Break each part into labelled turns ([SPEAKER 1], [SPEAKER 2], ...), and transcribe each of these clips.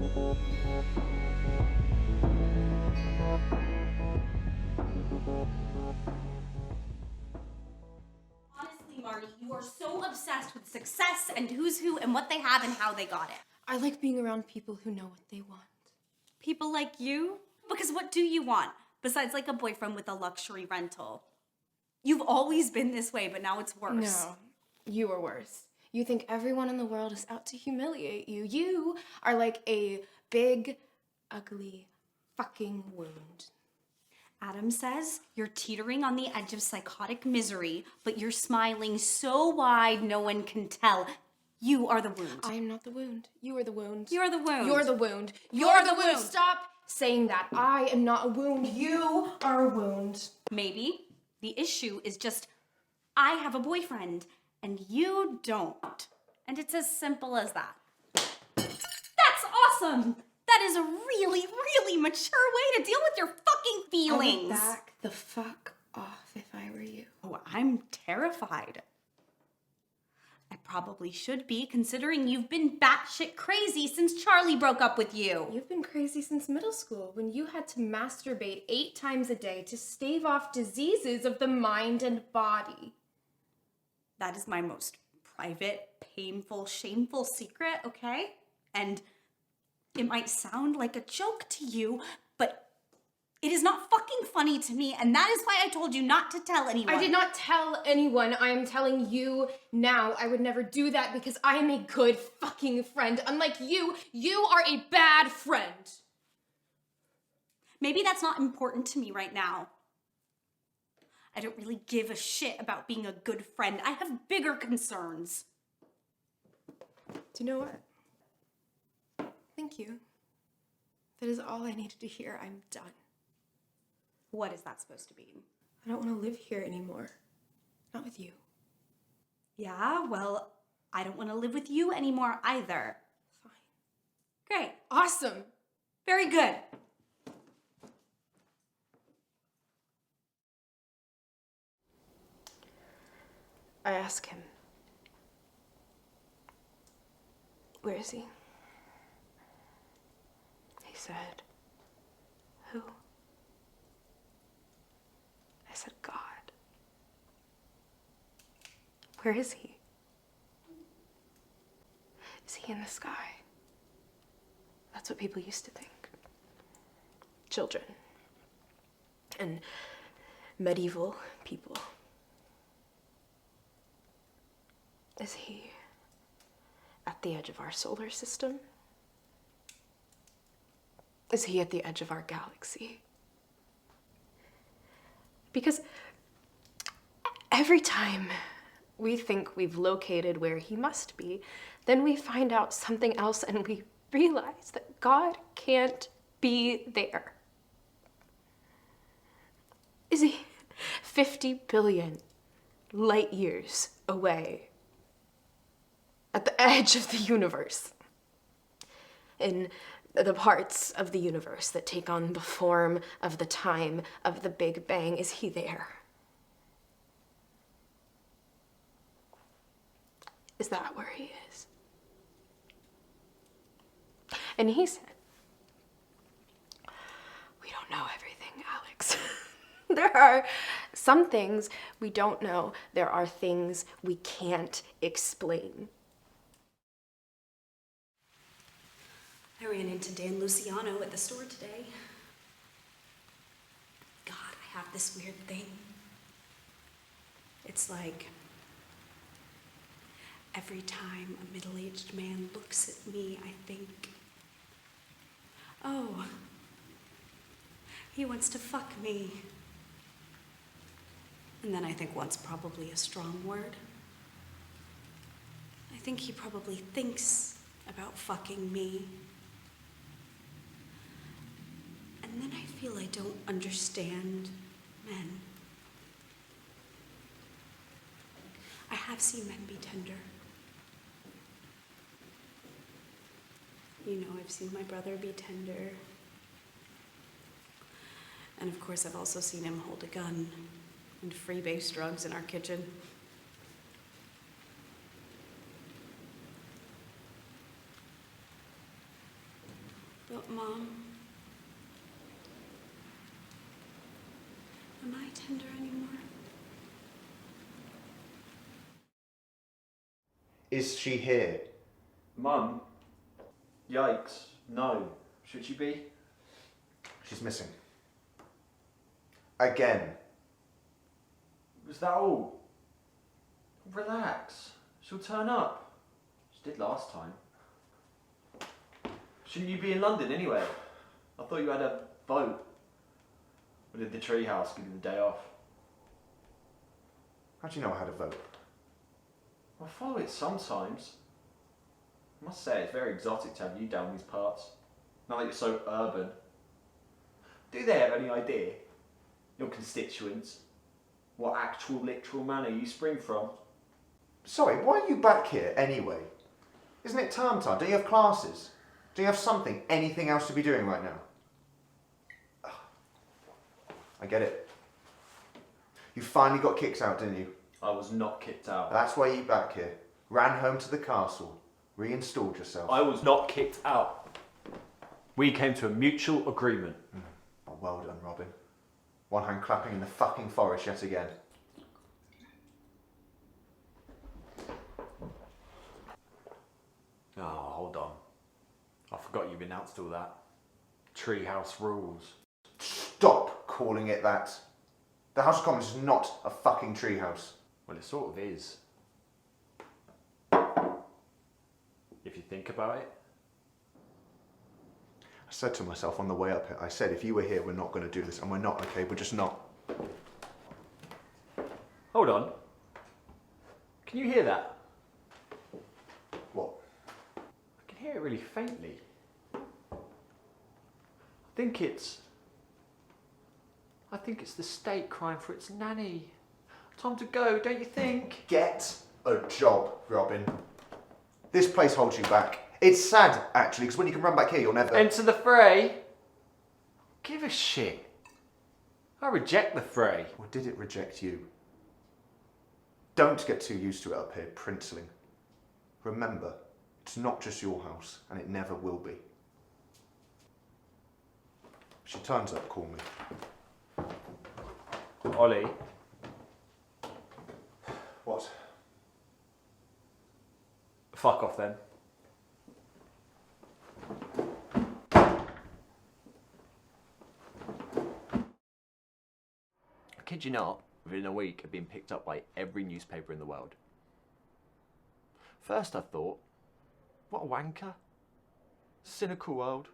[SPEAKER 1] Honestly, Marty, you are so obsessed with success and who's who and what they have and how they got it.
[SPEAKER 2] I like being around people who know what they want.
[SPEAKER 1] People like you? Because what do you want? Besides like a boyfriend with a luxury rental. You've always been this way, but now it's worse.
[SPEAKER 2] No, you are worse. You think everyone in the world is out to humiliate you. You are like a big, ugly, fucking wound.
[SPEAKER 1] Adam says you're teetering on the edge of psychotic misery, but you're smiling so wide no one can tell. You are the wound.
[SPEAKER 2] I am not the wound. You are the wound.
[SPEAKER 1] You're the wound.
[SPEAKER 2] You're the wound.
[SPEAKER 1] You're the wound.
[SPEAKER 2] Stop saying that. I am not a wound. You are a wound.
[SPEAKER 1] Maybe the issue is just I have a boyfriend and you don't. And it's as simple as that. That's awesome. That is a really, really mature way to deal with your fucking feelings.
[SPEAKER 2] I would back the fuck off if I were you.
[SPEAKER 1] Oh, I'm terrified. I probably should be, considering you've been batshit crazy since Charlie broke up with you.
[SPEAKER 2] You've been crazy since middle school, when you had to masturbate 8 times a day to stave off diseases of the mind and body.
[SPEAKER 1] That is my most private, painful, shameful secret, okay? And it might sound like a joke to you, but it is not fucking funny to me, and that is why I told you not to tell anyone.
[SPEAKER 2] I did not tell anyone. I am telling you now. I would never do that because I am a good fucking friend. Unlike you, you are a bad friend.
[SPEAKER 1] Maybe that's not important to me right now. I don't really give a shit about being a good friend. I have bigger concerns.
[SPEAKER 2] Do you know what? Thank you. That is all I needed to hear. I'm done.
[SPEAKER 1] What is that supposed to mean?
[SPEAKER 2] I don't want to live here anymore. Not with you.
[SPEAKER 1] Yeah, well, I don't want to live with you anymore either.
[SPEAKER 2] Fine.
[SPEAKER 1] Great.
[SPEAKER 2] Awesome.
[SPEAKER 1] Very good.
[SPEAKER 2] I ask him, where is he? He said, who? I said, God. Where is he? Is he in the sky? That's what people used to think. Children. And medieval people. Is he at the edge of our solar system? Is he at the edge of our galaxy? Because every time we think we've located where he must be, then we find out something else and we realize that God can't be there. Is he 50 billion light years away at the edge of the universe? In the parts of the universe that take on the form of the time of the Big Bang, is he there? Is that where he is? And he said, we don't know everything, Alex. There are some things we don't know. There are things we can't explain.
[SPEAKER 1] I ran into Dan Luciano at the store today. God, I have this weird thing. It's like every time a middle-aged man looks at me, I think, oh, he wants to fuck me. And then I think once probably a strong word. I think he probably thinks about fucking me. And then I feel I don't understand men. I have seen men be tender. You know, I've seen my brother be tender. And of course, I've also seen him hold a gun and freebase drugs in our kitchen. But Mom, am I tender anymore?
[SPEAKER 3] Is she here?
[SPEAKER 4] Mum? Yikes. No. Should she be?
[SPEAKER 3] She's missing. Again.
[SPEAKER 4] Was that all? Relax. She'll turn up. She did last time. Shouldn't you be in London anyway? I thought you had a boat. Or did the treehouse give you the day off?
[SPEAKER 3] How do you know I had a vote?
[SPEAKER 4] I follow it sometimes. I must say it's very exotic to have you down these parts. Now that you're so urban. Do they have any idea, your constituents, what actual literal manner you spring from?
[SPEAKER 3] Sorry, why are you back here anyway? Isn't it term time? Do you have classes? Do you have something, anything else to be doing right now? Ugh. I get it. You finally got kicked out, didn't you?
[SPEAKER 4] I was not kicked out.
[SPEAKER 3] That's why you're back here. Ran home to the castle. Reinstalled yourself.
[SPEAKER 4] I was not kicked out. We came to a mutual agreement.
[SPEAKER 3] Oh, well done, Robin. One hand clapping in the fucking forest yet again.
[SPEAKER 4] Oh, hold on. I forgot you've announced all that. Treehouse rules.
[SPEAKER 3] Stop calling it that. The House of Commons is not a fucking treehouse.
[SPEAKER 4] Well, it sort of is. If you think about it.
[SPEAKER 3] I said to myself on the way up here, I said, if you were here, we're not going to do this. And we're not, okay? We're just not.
[SPEAKER 4] Hold on. Can you hear that?
[SPEAKER 3] What?
[SPEAKER 4] I can hear it really faintly. I think it's the state crying for its nanny. Time to go, don't you think?
[SPEAKER 3] Get a job, Robin. This place holds you back. It's sad, actually, because when you can run back here, you'll never...
[SPEAKER 4] Enter the fray. Give a shit. I reject the fray.
[SPEAKER 3] Or did it reject you? Don't get too used to it up here, princeling. Remember, it's not just your house, and it never will be. If she turns up, call me.
[SPEAKER 4] Ollie.
[SPEAKER 3] What?
[SPEAKER 4] Fuck off then. I kid you not, within a week I've been picked up by every newspaper in the world. First I thought, what a wanker. Cynical world.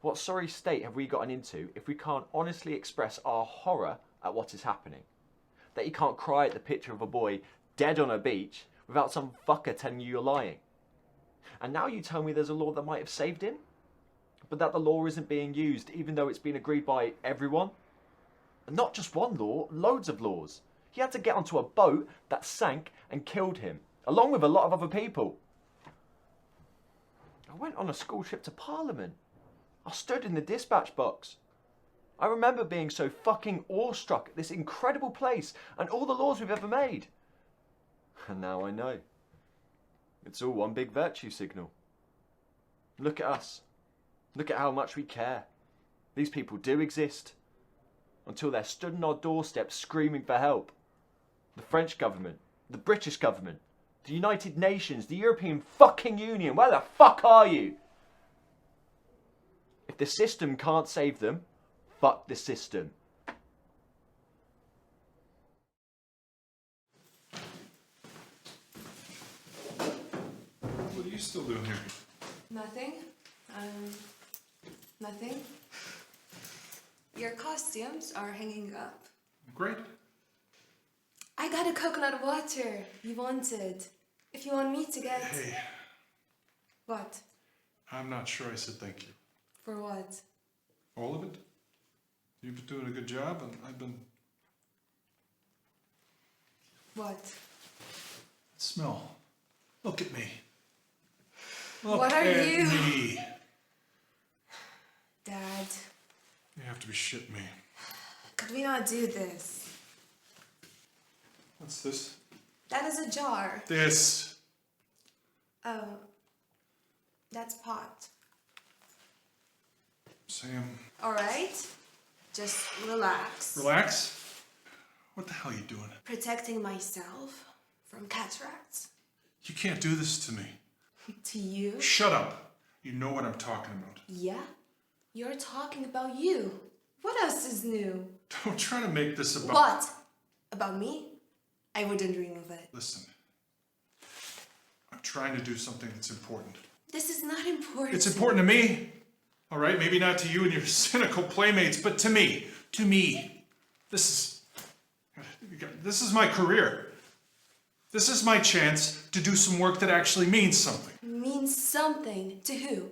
[SPEAKER 4] What sorry state have we gotten into if we can't honestly express our horror at what is happening? That you can't cry at the picture of a boy dead on a beach without some fucker telling you you're lying. And now you tell me there's a law that might have saved him? But that the law isn't being used even though it's been agreed by everyone? And not just one law, loads of laws. He had to get onto a boat that sank and killed him, along with a lot of other people. I went on a school trip to Parliament. I stood in the dispatch box. I remember being so fucking awestruck at this incredible place and all the laws we've ever made. And now I know. It's all one big virtue signal. Look at us. Look at how much we care. These people do exist. Until they're stood on our doorstep screaming for help. The French government, the British government, the United Nations, the European fucking Union, where the fuck are you? If the system can't save them, fuck the system.
[SPEAKER 5] What are you still doing here?
[SPEAKER 2] Nothing. Nothing. Your costumes are hanging up.
[SPEAKER 5] Great.
[SPEAKER 2] I got a coconut water you wanted. If you want me to get...
[SPEAKER 5] Hey,
[SPEAKER 2] What?
[SPEAKER 5] I'm not sure I said thank you.
[SPEAKER 2] For what?
[SPEAKER 5] All of it? You've been doing a good job, and I've been...
[SPEAKER 2] What?
[SPEAKER 5] Smell. Look at me.
[SPEAKER 2] What are
[SPEAKER 5] at
[SPEAKER 2] you?
[SPEAKER 5] me.
[SPEAKER 2] Dad,
[SPEAKER 5] You have to be shitting me.
[SPEAKER 2] could we not do this?
[SPEAKER 5] What's this?
[SPEAKER 2] That is a jar.
[SPEAKER 5] This.
[SPEAKER 2] Oh, that's pot.
[SPEAKER 5] Sam,
[SPEAKER 6] All right? Just relax.
[SPEAKER 5] relax. What the hell are you doing?
[SPEAKER 6] Protecting myself from cataracts.
[SPEAKER 5] You can't do this to me.
[SPEAKER 6] To you?
[SPEAKER 5] Shut up. You know what I'm talking about.
[SPEAKER 6] Yeah? You're talking about you. What else is new?
[SPEAKER 5] Don't try to make this about...
[SPEAKER 6] What? About me? I wouldn't dream of it.
[SPEAKER 5] Listen. I'm trying to do something that's important.
[SPEAKER 6] This is not important.
[SPEAKER 5] It's important to me. All right? Maybe not to you and your cynical playmates, but to me. To me. This is my career. This is my chance to do some work that actually means something.
[SPEAKER 6] Means something to who?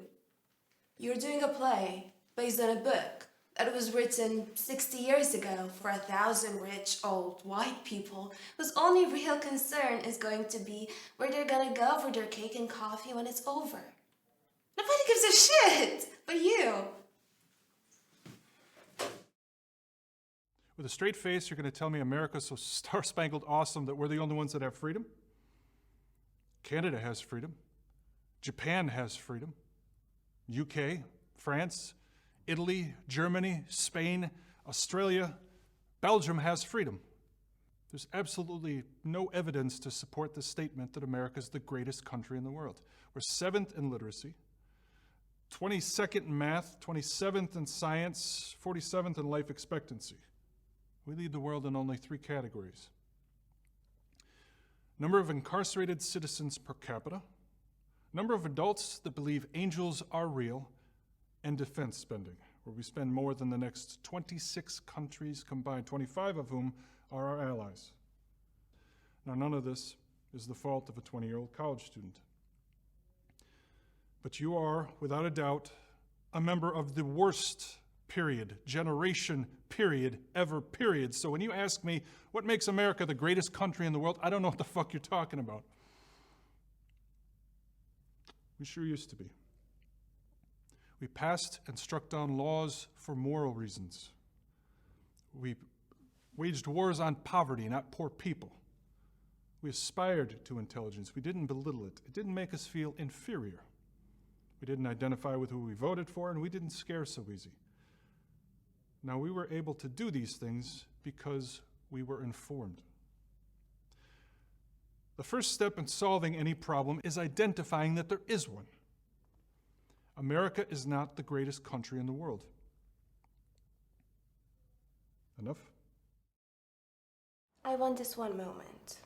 [SPEAKER 6] You're doing a play based on a book that was written 60 years ago for 1,000 rich old white people whose only real concern is going to be where they're gonna go for their cake and coffee when it's over. Nobody gives a shit but you.
[SPEAKER 7] With a straight face, you're going to tell me America's so star-spangled awesome that we're the only ones that have freedom? Canada has freedom. Japan has freedom. UK, France, Italy, Germany, Spain, Australia, Belgium has freedom. There's absolutely no evidence to support the statement that America is the greatest country in the world. We're 7th in literacy, 22nd in math, 27th in science, 47th in life expectancy. We lead the world in only 3 categories. Number of incarcerated citizens per capita, number of adults that believe angels are real, and defense spending, where we spend more than the next 26 countries combined, 25 of whom are our allies. Now, none of this is the fault of a 20-year-old college student. But you are, without a doubt, a member of the worst period, generation, period, ever, period. So when you ask me what makes America the greatest country in the world, I don't know what the fuck you're talking about. We sure used to be. We passed and struck down laws for moral reasons. We waged wars on poverty, not poor people. We aspired to intelligence. We didn't belittle it. It didn't make us feel inferior. We didn't identify with who we voted for, and we didn't scare so easy. Now, we were able to do these things because we were informed. The first step in solving any problem is identifying that there is one. America is not the greatest country in the world. Enough?
[SPEAKER 6] I want this one moment.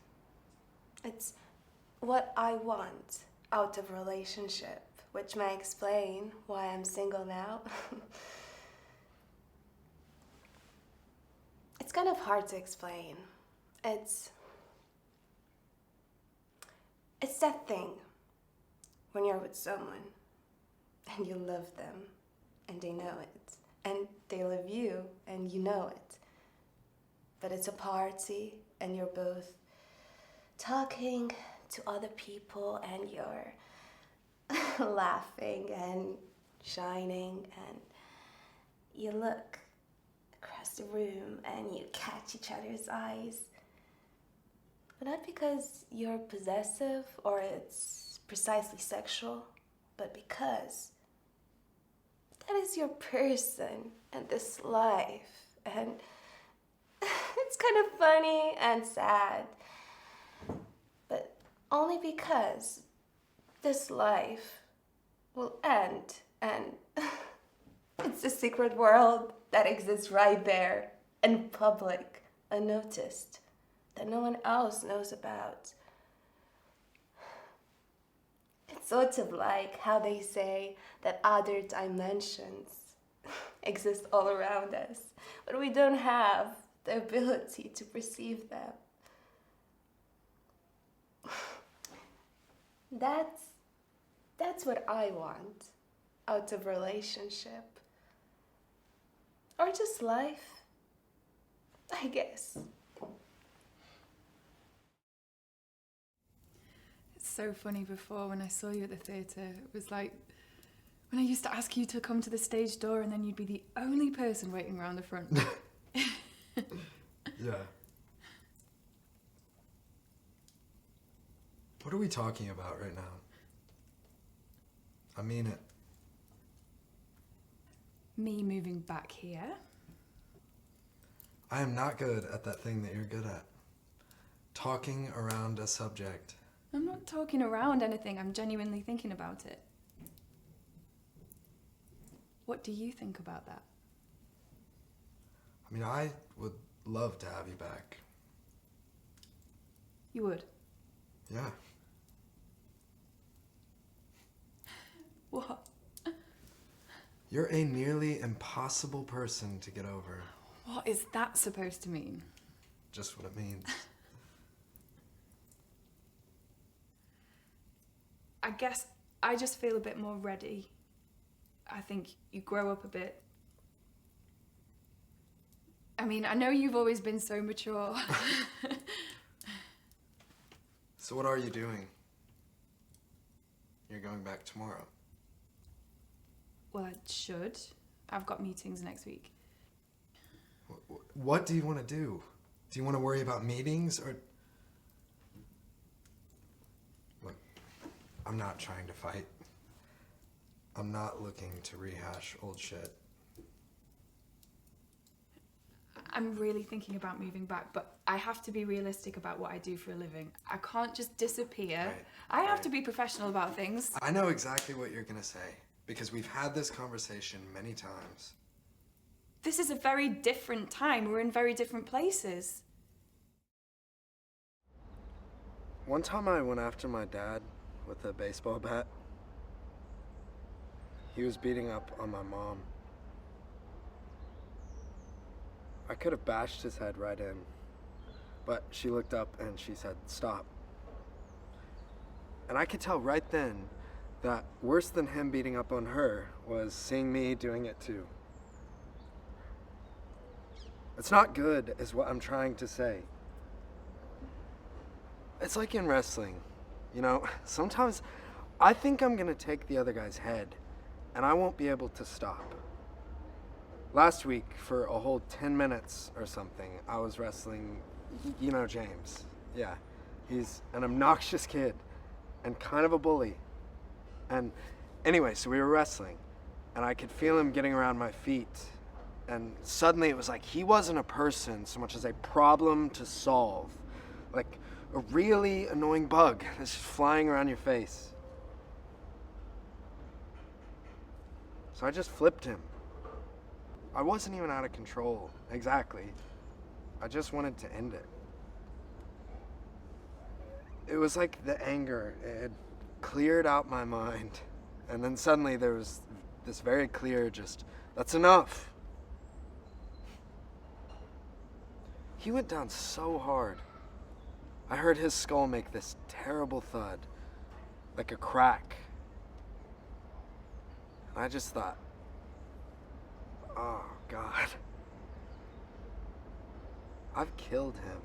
[SPEAKER 6] It's what I want out of a relationship, which may explain why I'm single now. It's kind of hard to explain. It's that thing when you're with someone and you love them and they know it, and they love you and you know it. But it's a party and you're both talking to other people and you're laughing and shining, and you look across the room and you catch each other's eyes. But not because you're possessive or it's precisely sexual, but because that is your person and this life. And it's kind of funny and sad, but only because this life will end, and it's a secret world that exists right there in public, unnoticed, that no one else knows about. It's sort of like how they say that other dimensions exist all around us, but we don't have the ability to perceive them. That's what I want out of a relationship. Or just life, I guess.
[SPEAKER 8] It's so funny. Before, when I saw you at the theatre, it was like when I used to ask you to come to the stage door and then you'd be the only person waiting around the front.
[SPEAKER 9] Yeah. What are we talking about right now? I mean it.
[SPEAKER 8] Me moving back here?
[SPEAKER 9] I am not good at that thing that you're good at. Talking around a subject.
[SPEAKER 8] I'm not talking around anything, I'm genuinely thinking about it. What do you think about that?
[SPEAKER 9] I mean, I would love to have you back.
[SPEAKER 8] You would?
[SPEAKER 9] Yeah.
[SPEAKER 8] What?
[SPEAKER 9] You're a nearly impossible person to get over.
[SPEAKER 8] What is that supposed to mean?
[SPEAKER 9] Just what it means.
[SPEAKER 8] I guess I just feel a bit more ready. I think you grow up a bit. I mean, I know you've always been so mature.
[SPEAKER 9] So what are you doing? You're going back tomorrow.
[SPEAKER 8] Well, I should. I've got meetings next week.
[SPEAKER 9] What do you want to do? Do you want to worry about meetings or... Look, I'm not trying to fight. I'm not looking to rehash old shit.
[SPEAKER 8] I'm really thinking about moving back, but I have to be realistic about what I do for a living. I can't just disappear.
[SPEAKER 9] Right,
[SPEAKER 8] I have
[SPEAKER 9] right.
[SPEAKER 8] to be professional about things.
[SPEAKER 9] I know exactly what you're gonna say, because we've had this conversation many times.
[SPEAKER 8] This is a very different time. We're in very different places.
[SPEAKER 9] One time I went after my dad with a baseball bat. He was beating up on my mom. I could have bashed his head right in, but she looked up and she said, "Stop." And I could tell right then that worse than him beating up on her was seeing me doing it too. It's not good, is what I'm trying to say. It's like in wrestling, you know, sometimes I think I'm gonna take the other guy's head and I won't be able to stop. Last week, for a whole 10 minutes or something, I was wrestling, you know James. Yeah, he's an obnoxious kid and kind of a bully. And anyway, so we were wrestling and I could feel him getting around my feet. And suddenly it was like he wasn't a person so much as a problem to solve. Like a really annoying bug that's just flying around your face. So I just flipped him. I wasn't even out of control, exactly. I just wanted to end it. It was like the anger, it had cleared out my mind. And then suddenly there was this very clear just, that's enough. He went down so hard. I heard his skull make this terrible thud, like a crack. And I just thought, oh God, I've killed him.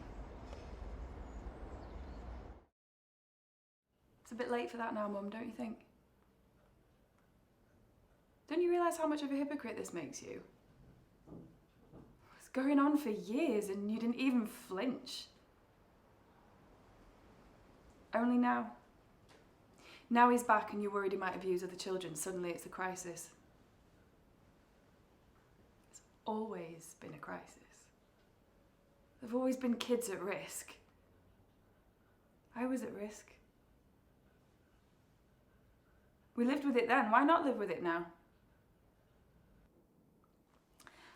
[SPEAKER 8] It's a bit late for that now, Mum, don't you think? Don't you realise how much of a hypocrite this makes you? It's going on for years and you didn't even flinch. Only now. Now he's back and you're worried he might abuse other children. Suddenly it's a crisis. It's always been a crisis. There've always been kids at risk. I was at risk. We lived with it then. Why not live with it now?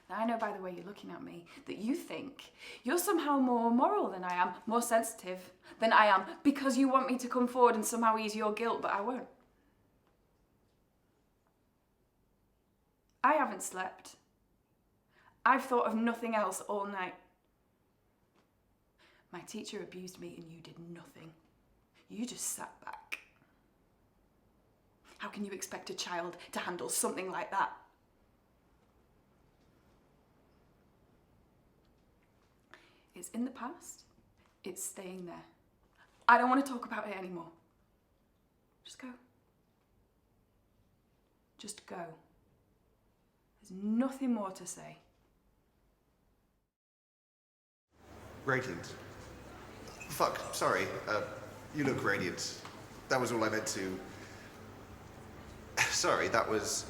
[SPEAKER 8] Now, I know by the way you're looking at me that you think you're somehow more moral than I am, more sensitive than I am, because you want me to come forward and somehow ease your guilt, but I won't. I haven't slept. I've thought of nothing else all night. My teacher abused me and you did nothing. You just sat back. How can you expect a child to handle something like that? It's in the past. It's staying there. I don't want to talk about it anymore. Just go. Just go. There's nothing more to say.
[SPEAKER 3] Radiant. Fuck, sorry. You look radiant. That was all I meant to... Sorry, that was...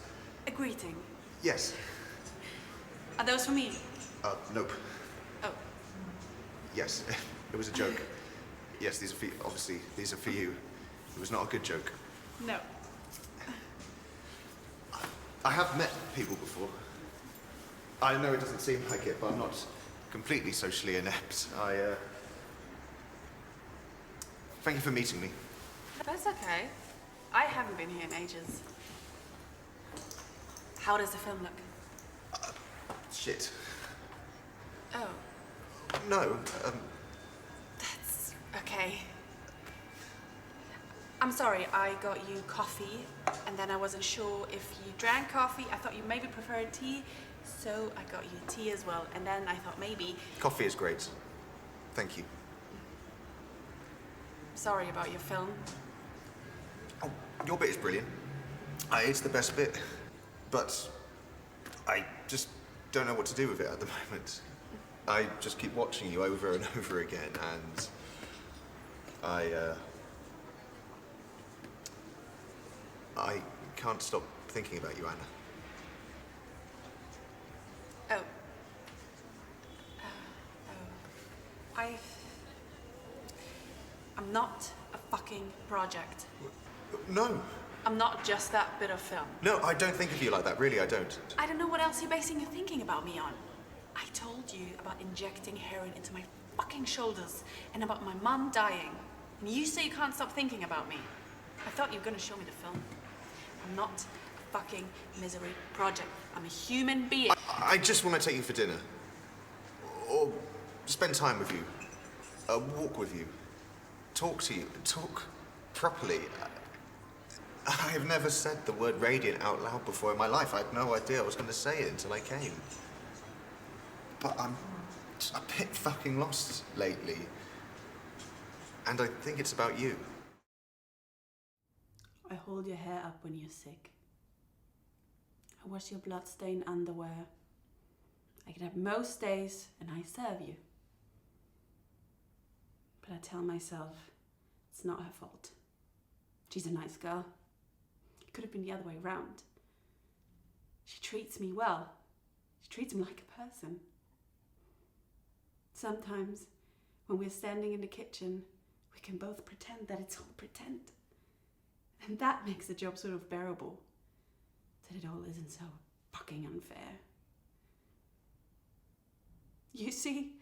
[SPEAKER 8] A greeting.
[SPEAKER 3] Yes.
[SPEAKER 1] Are those for me?
[SPEAKER 3] Nope.
[SPEAKER 1] Oh.
[SPEAKER 3] Yes, it was a joke. Yes, these are for you. Obviously, these are for you. It was not a good joke.
[SPEAKER 1] No.
[SPEAKER 3] I have met people before. I know it doesn't seem like it, but I'm not completely socially inept. Thank you for meeting me.
[SPEAKER 1] That's okay. I haven't been here in ages. How does the film look?
[SPEAKER 3] Shit.
[SPEAKER 1] Oh,
[SPEAKER 3] No,
[SPEAKER 1] that's okay. I'm sorry, I got you coffee, and then I wasn't sure if you drank coffee. I thought you maybe preferred tea, so I got you tea as well. And then I thought maybe...
[SPEAKER 3] coffee is great. Thank you.
[SPEAKER 1] Sorry about your film.
[SPEAKER 3] Oh, your bit is brilliant. It's the best bit. But I just don't know what to do with it at the moment. I just keep watching you over and over again, and I can't stop thinking about you, Anna.
[SPEAKER 1] Oh. I'm not a fucking project.
[SPEAKER 3] No.
[SPEAKER 1] I'm not just that bit of film.
[SPEAKER 3] No, I don't think of you like that. Really, I don't.
[SPEAKER 1] I don't know what else you're basing your thinking about me on. I told you about injecting heroin into my fucking shoulders and about my mum dying. And you say you can't stop thinking about me. I thought you were gonna show me the film. I'm not a fucking misery project. I'm a human being.
[SPEAKER 3] I just want to take you for dinner. Or spend time with you. Walk with you. Talk to you. Talk properly. I have never said the word radiant out loud before in my life. I had no idea I was going to say it until I came. But I'm a bit fucking lost lately. And I think it's about you.
[SPEAKER 1] I hold your hair up when you're sick. I wash your bloodstained underwear. I get up most days and I serve you. But I tell myself it's not her fault. She's a nice girl. It could have been the other way around. She treats me well. She treats me like a person. Sometimes, when we're standing in the kitchen, we can both pretend that it's all pretend. And that makes the job sort of bearable. That it all isn't so fucking unfair. You see,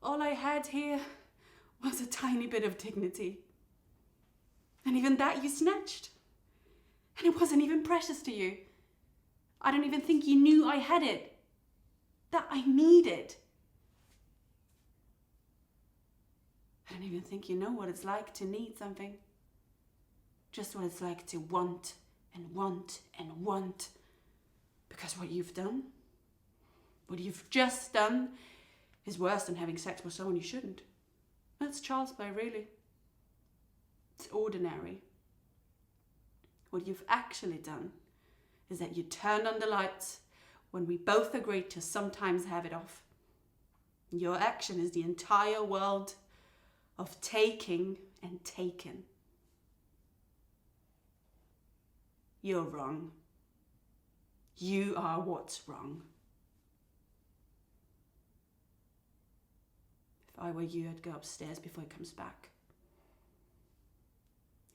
[SPEAKER 1] all I had here was a tiny bit of dignity. And even that you snatched. And it wasn't even precious to you. I don't even think you knew I had it. That I needed. I don't even think you know what it's like to need something. Just what it's like to want and want and want. Because what you've done, what you've just done, is worse than having sex with someone you shouldn't. That's child's play, really. It's ordinary. What you've actually done is that you turned on the lights when we both agreed to sometimes have it off. Your action is the entire world of taking and taken. You're wrong. You are what's wrong. If I were you, I'd go upstairs before he comes back.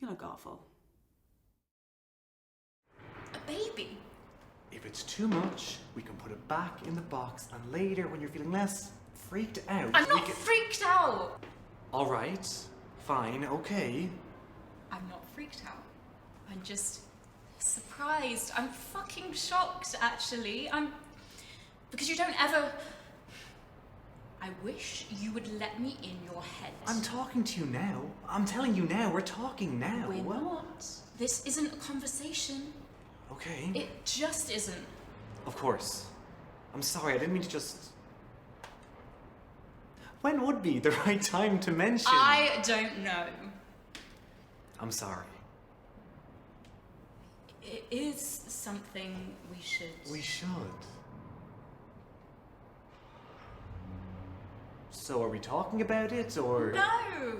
[SPEAKER 1] You look awful.
[SPEAKER 10] A baby?
[SPEAKER 11] If it's too much, we can put it back in the box, and later, when you're feeling less freaked out,
[SPEAKER 10] I'm not freaked out!
[SPEAKER 11] All right, fine, okay.
[SPEAKER 10] I'm not freaked out. I'm just surprised. I'm fucking shocked, actually. Because you don't ever... I wish you would let me in your head.
[SPEAKER 11] I'm talking to you now. I'm telling you now, we're talking now.
[SPEAKER 10] We're not. This isn't a conversation.
[SPEAKER 11] Okay.
[SPEAKER 10] It just isn't.
[SPEAKER 11] Of course. I'm sorry, I didn't mean to just... When would be the right time to mention?
[SPEAKER 10] I don't know.
[SPEAKER 11] I'm sorry.
[SPEAKER 10] It is something we should...
[SPEAKER 11] We should. So are we talking about it, or...?
[SPEAKER 10] No!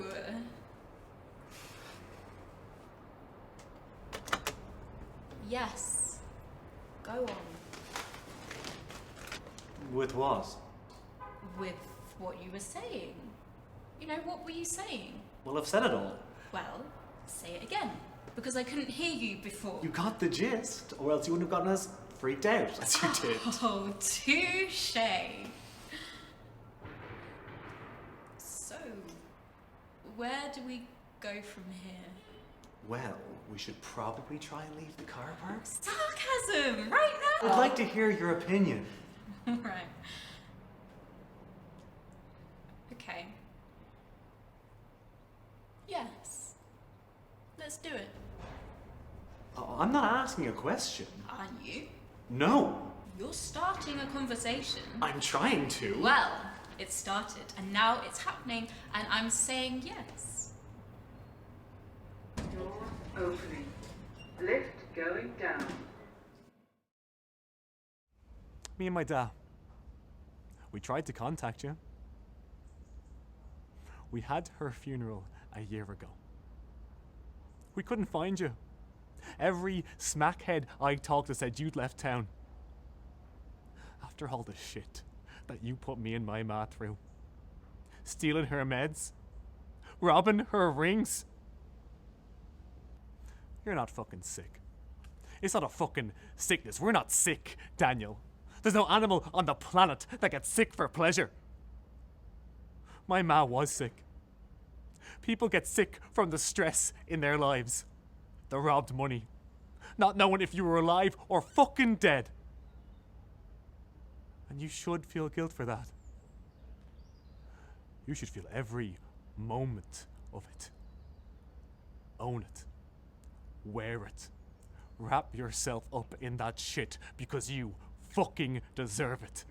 [SPEAKER 10] Yes. Go on.
[SPEAKER 11] With what?
[SPEAKER 10] With what you were saying. You know, what were you saying?
[SPEAKER 11] Well, I've said it all.
[SPEAKER 10] Well, say it again, because I couldn't hear you before.
[SPEAKER 11] You got the gist, or else you wouldn't have gotten as freaked out as you did.
[SPEAKER 10] Oh, touche. So, where do we go from here?
[SPEAKER 11] Well, we should probably try and leave the car park.
[SPEAKER 10] Sarcasm, right now!
[SPEAKER 11] I'd like to hear your opinion.
[SPEAKER 10] Right. Okay. Yes. Let's do it.
[SPEAKER 11] Oh, I'm not asking a question.
[SPEAKER 10] Are you?
[SPEAKER 11] No,
[SPEAKER 10] You're starting a conversation.
[SPEAKER 11] I'm trying to.
[SPEAKER 10] Well, it started, and now it's happening, and I'm saying yes.
[SPEAKER 12] Door opening. Lift going down.
[SPEAKER 11] Me and my dad. We tried to contact you. We had her funeral a year ago. We couldn't find you. Every smackhead I talked to said you'd left town. After all the shit that you put me and my ma through. Stealing her meds. Robbing her rings. You're not fucking sick. It's not a fucking sickness. We're not sick, Daniel. There's no animal on the planet that gets sick for pleasure. My ma was sick. People get sick from the stress in their lives. The robbed money. Not knowing if you were alive or fucking dead. And you should feel guilt for that. You should feel every moment of it. Own it. Wear it. Wrap yourself up in that shit because you fucking deserve it.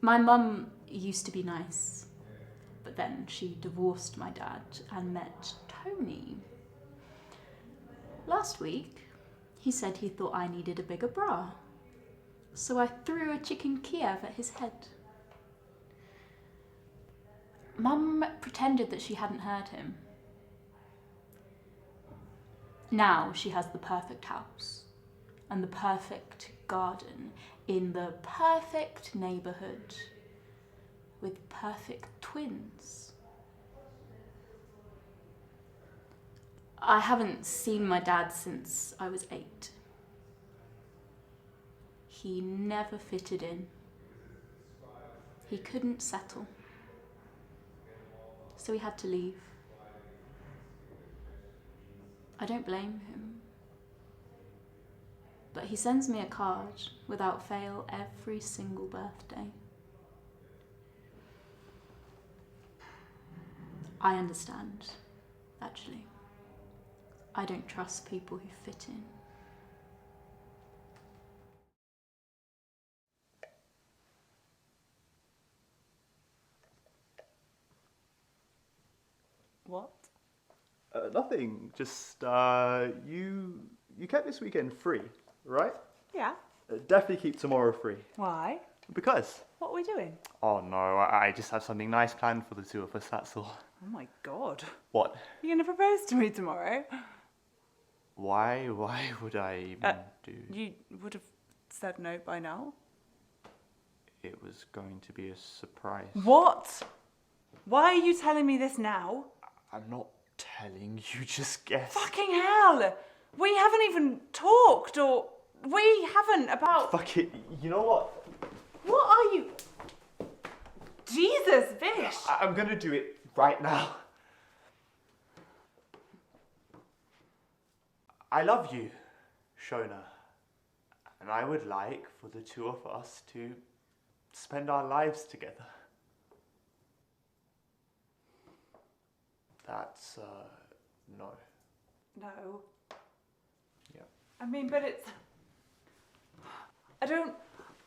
[SPEAKER 10] My mum used to be nice, but then she divorced my dad and met Tony. Last week, he said he thought I needed a bigger bra, so I threw a chicken Kiev at his head. Mum pretended that she hadn't heard him. Now she has the perfect house and the perfect garden in the perfect neighborhood with perfect twins. I haven't seen my dad since I was 8. He never fitted in. He couldn't settle. So he had to leave. I don't blame him. But he sends me a card without fail every single birthday. I understand, actually. I don't trust people who fit in.
[SPEAKER 13] What?
[SPEAKER 14] Nothing. Just you kept this weekend free, right?
[SPEAKER 13] Yeah.
[SPEAKER 14] Definitely keep tomorrow free.
[SPEAKER 13] Why?
[SPEAKER 14] Because.
[SPEAKER 13] What are we doing?
[SPEAKER 14] Oh no, I just have something nice planned for the two of us. That's all.
[SPEAKER 13] Oh my god.
[SPEAKER 14] What?
[SPEAKER 13] You're gonna propose to me tomorrow?
[SPEAKER 14] Why? Why would I even do?
[SPEAKER 13] You would have said no by now.
[SPEAKER 14] It was going to be a surprise.
[SPEAKER 13] What? Why are you telling me this now?
[SPEAKER 14] I'm not telling you. Just guess.
[SPEAKER 13] Fucking hell! We haven't even talked, or we haven't about.
[SPEAKER 14] Fuck it. You know what?
[SPEAKER 13] What are you? Jesus, Vish!
[SPEAKER 14] I'm gonna do it right now. I love you, Shona. And I would like for the two of us to spend our lives together. That's, no.
[SPEAKER 13] No.
[SPEAKER 14] Yeah.
[SPEAKER 13] I mean, but it's. I don't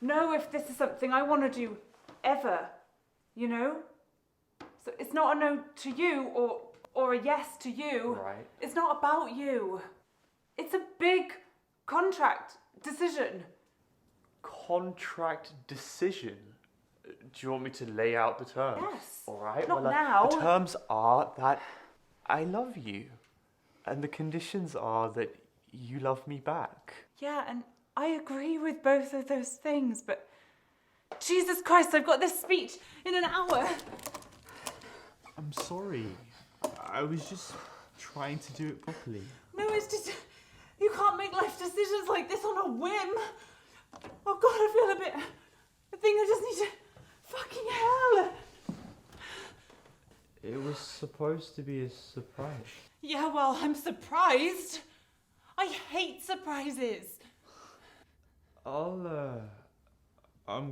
[SPEAKER 13] know if this is something I want to do ever, you know? So it's not a no to you or a yes to you.
[SPEAKER 14] Right.
[SPEAKER 13] It's not about you. It's a big contract decision.
[SPEAKER 14] Contract decision? Do you want me to lay out the terms?
[SPEAKER 13] Yes.
[SPEAKER 14] All right.
[SPEAKER 13] Not
[SPEAKER 14] well,
[SPEAKER 13] now.
[SPEAKER 14] The terms are that I love you. And the conditions are that you love me back.
[SPEAKER 13] Yeah, and I agree with both of those things, but Jesus Christ, I've got this speech in an hour.
[SPEAKER 14] I'm sorry. I was just trying to do it properly.
[SPEAKER 13] No, it's just, you can't make life decisions like this on a whim. Oh God, I feel I think I just need to, fucking hell.
[SPEAKER 14] It was supposed to be a surprise.
[SPEAKER 13] Yeah, well, I'm surprised. I hate surprises.
[SPEAKER 14] I'm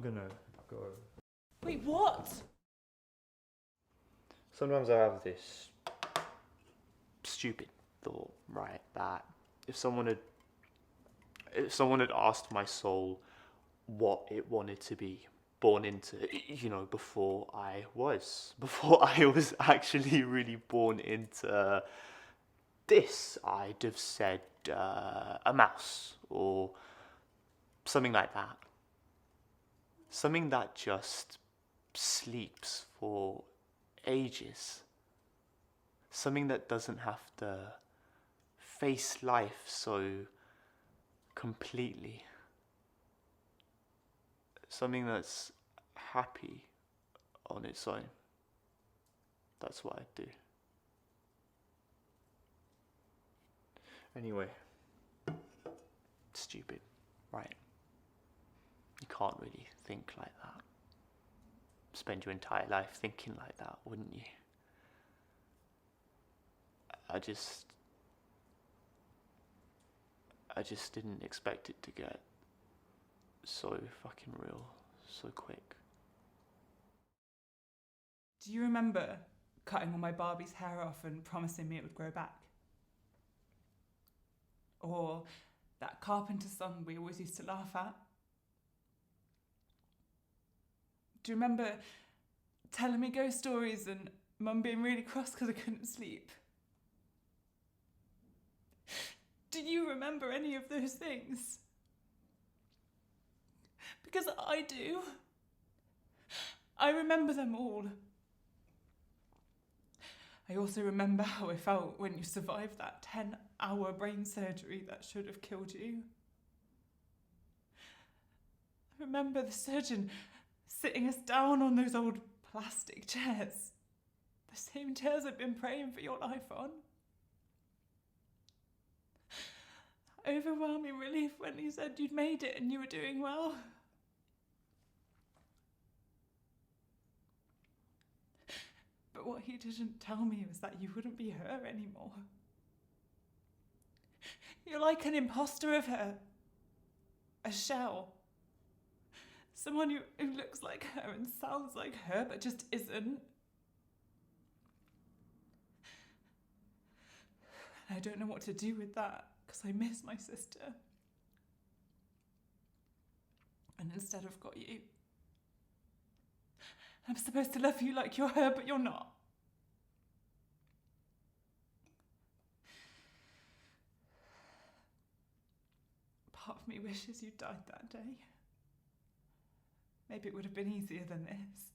[SPEAKER 14] gonna go.
[SPEAKER 13] Wait, what?
[SPEAKER 14] Sometimes I have this stupid thought, right, that if someone had asked my soul what it wanted to be born into, before I was actually really born into this, I'd have said a mouse or something like that. Something that just sleeps for ages. Something that doesn't have to face life so completely. Something that's happy on its own. That's what I'd do. Anyway, stupid, right? You can't really think like that. Spend your entire life thinking like that, wouldn't you? I just didn't expect it to get so fucking real so quick.
[SPEAKER 13] Do you remember cutting all my Barbie's hair off and promising me it would grow back? Or that carpenter song we always used to laugh at? Do you remember telling me ghost stories and Mum being really cross because I couldn't sleep? Do you remember any of those things? Because I do. I remember them all. I also remember how I felt when you survived that 10-hour brain surgery that should have killed you. I remember the surgeon sitting us down on those old plastic chairs. The same chairs I'd been praying for your life on. Overwhelming relief when he said you'd made it and you were doing well. But what he didn't tell me was that you wouldn't be her anymore. You're like an imposter of her. A shell. Someone who looks like her and sounds like her, but just isn't. I don't know what to do with that, because I miss my sister. And instead I've got you. I'm supposed to love you like you're her, but you're not. Part of me wishes you died that day. Maybe it would have been easier than this.